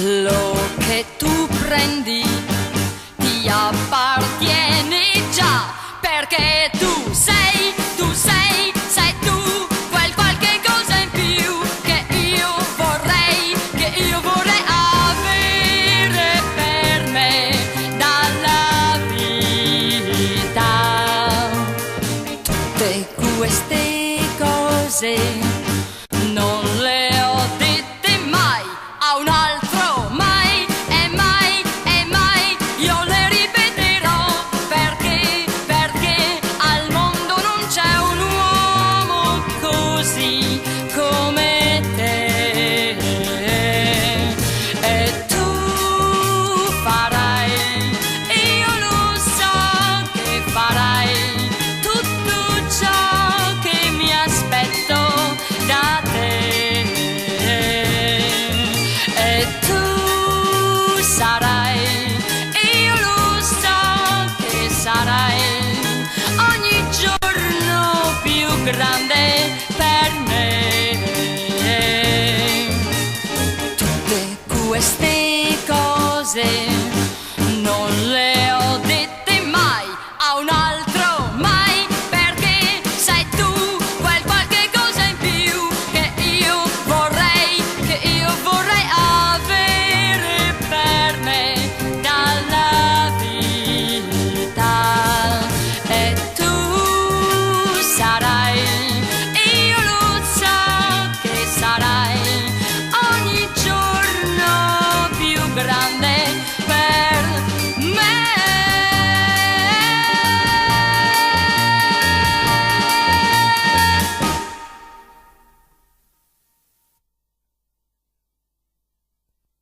Quello che tu prendi ti appartiene già, perché sei tu, quel qualche cosa in più che io vorrei avere per me dalla vita. Tutte queste cose non le ho dette mai a un altro, mai e mai e mai io le ripeterò, perché al mondo non c'è un uomo così come te. E tu farai, io lo so che farai tutto ciò che mi aspetto da te. E tu sarai, io lo so che sarai ogni giorno più grande per me. Tutte queste cose